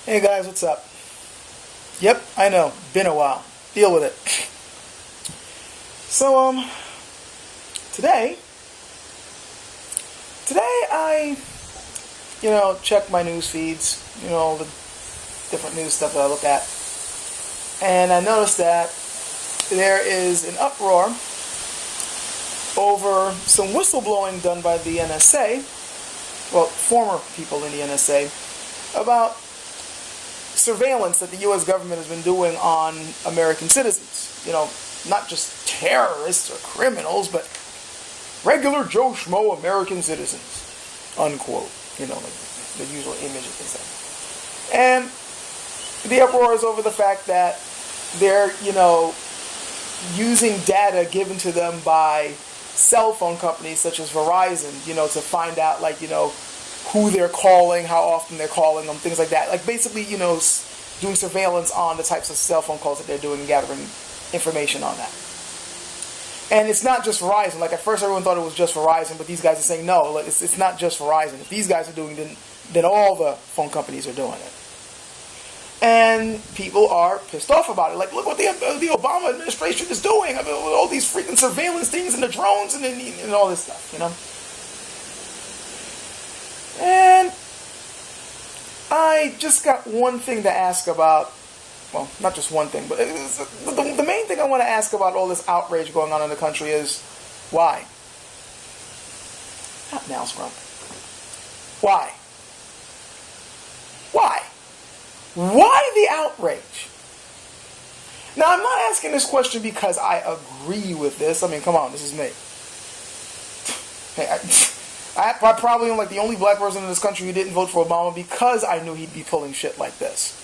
Hey guys, what's up? Yep, I know. Been a while. Deal with it. So, today, I, check my news feeds, the different news stuff that I look at. And I noticed that there is an uproar over some whistleblowing done by the NSA, well, former people in the NSA, about surveillance that the U.S. government has been doing on American citizens. Not just terrorists or criminals, but regular Joe Schmo American citizens, unquote. Like the usual image that they say. And the uproar is over the fact that they're, using data given to them by cell phone companies such as Verizon, to find out, who they're calling, how often they're calling them, things like that. Like, basically, doing surveillance on the types of cell phone calls that they're doing and gathering information on that. And it's not just Verizon. Like, at first everyone thought it was just Verizon, but these guys are saying, no, it's not just Verizon. If these guys are doing it, then all the phone companies are doing it. And people are pissed off about it. Like, look what the Obama administration is doing. I mean, all these freaking surveillance things and the drones and all this stuff, And I just got one thing to ask about. Well, not just one thing, but the main thing I want to ask about all this outrage going on in the country is why? Not now, Scrump. Why? Why? Why the outrage? Now, I'm not asking this question because I agree with this. I mean, come on, this is me. Hey, I probably am like the only black person in this country who didn't vote for Obama because I knew he'd be pulling shit like this.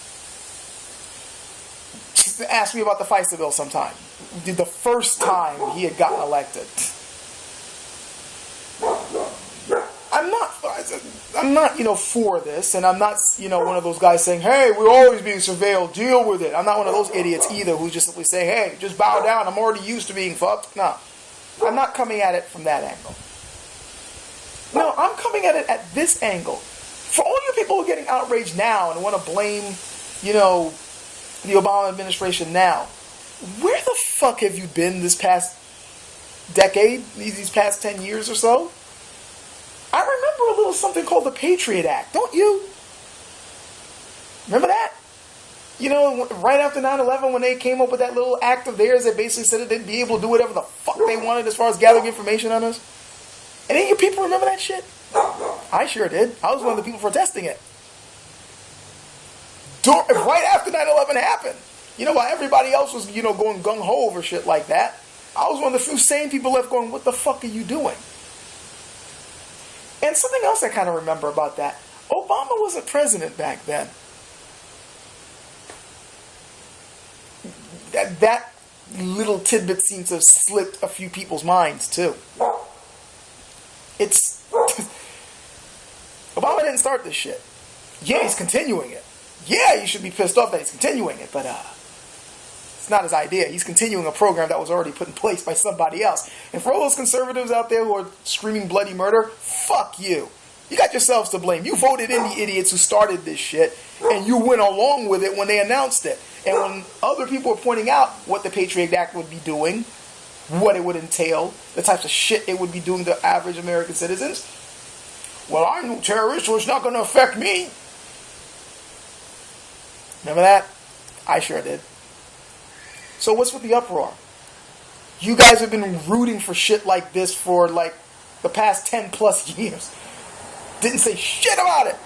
Just ask me about the FISA bill sometime. The first time he had gotten elected. I'm not, for this, and I'm not, one of those guys saying, hey, we're always being surveilled, deal with it. I'm not one of those idiots either who just simply say, hey, just bow down, I'm already used to being fucked. No. I'm not coming at it from that angle. No, I'm coming at it at this angle. For all you people who are getting outraged now and want to blame, the Obama administration now, where the fuck have you been this past decade, these past 10 years or so? I remember a little something called the Patriot Act, don't you? Remember that? Right after 9/11 when they came up with that little act of theirs that basically said that they'd be able to do whatever the fuck they wanted as far as gathering information on us? And any of you people remember that shit? I sure did. I was one of the people protesting it. Right after 9/11 happened. While everybody else was, going gung-ho over shit like that, I was one of the few sane people left going, what the fuck are you doing? And something else I kind of remember about that, Obama wasn't president back then. That little tidbit seems to have slipped a few people's minds, too. Obama didn't start this shit. Yeah, he's continuing it. Yeah, you should be pissed off that he's continuing it, but it's not his idea. He's continuing a program that was already put in place by somebody else. And for all those conservatives out there who are screaming bloody murder, fuck you. You got yourselves to blame. You voted in the idiots who started this shit, and you went along with it when they announced it. And when other people were pointing out what the Patriot Act would be doing, what it would entail, the types of shit it would be doing to average American citizens, well, I'm no terrorist, so it's not going to affect me. Remember that? I sure did. So what's with the uproar? You guys have been rooting for shit like this for the past 10 plus years. Didn't say shit about it.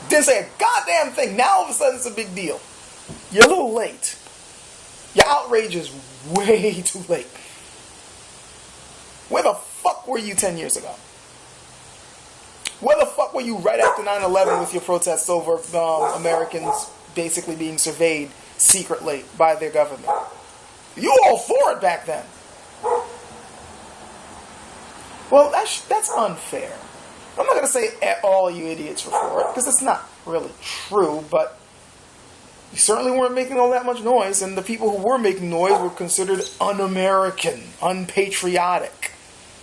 Didn't say a goddamn thing. Now all of a sudden it's a big deal. You're a little late. Your outrage is way too late. Where the fuck were you 10 years ago? Where the fuck were you right after 9/11 with your protests over Americans basically being surveyed secretly by their government? You were all for it back then. Well, that's unfair. I'm not going to say all you idiots were for it, because it's not really true, but you certainly weren't making all that much noise, and the people who were making noise were considered un-American, unpatriotic,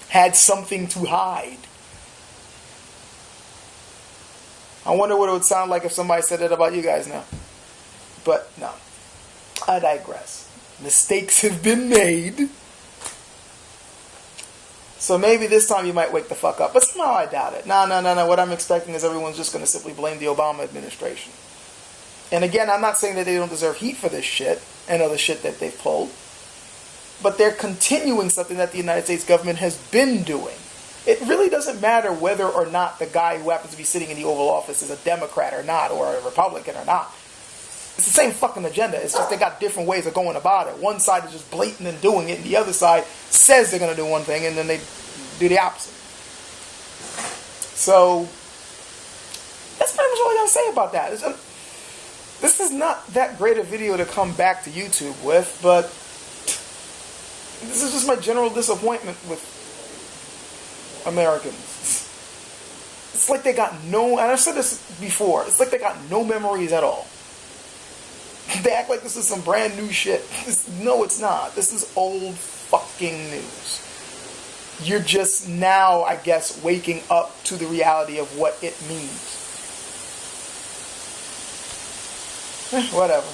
had something to hide. I wonder what it would sound like if somebody said that about you guys now. But no, I digress. Mistakes have been made. So maybe this time you might wake the fuck up. But somehow I doubt it. No. What I'm expecting is everyone's just going to simply blame the Obama administration. And again, I'm not saying that they don't deserve heat for this shit and other shit that they've pulled. But they're continuing something that the United States government has been doing. It really doesn't matter whether or not the guy who happens to be sitting in the Oval Office is a Democrat or not, or a Republican or not. It's the same fucking agenda. It's just they got different ways of going about it. One side is just blatant and doing it, and the other side says they're going to do one thing, and then they do the opposite. So, that's pretty much all I got to say about that. This is not that great a video to come back to YouTube with, but this is just my general disappointment with Americans. It's like they got no, and I've said this before, it's like they got no memories at all. They act like this is some brand new shit. No, it's not. This is old fucking news. You're just now, I guess, waking up to the reality of what it means. Whatever.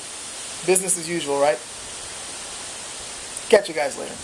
Business as usual, right? Catch you guys later.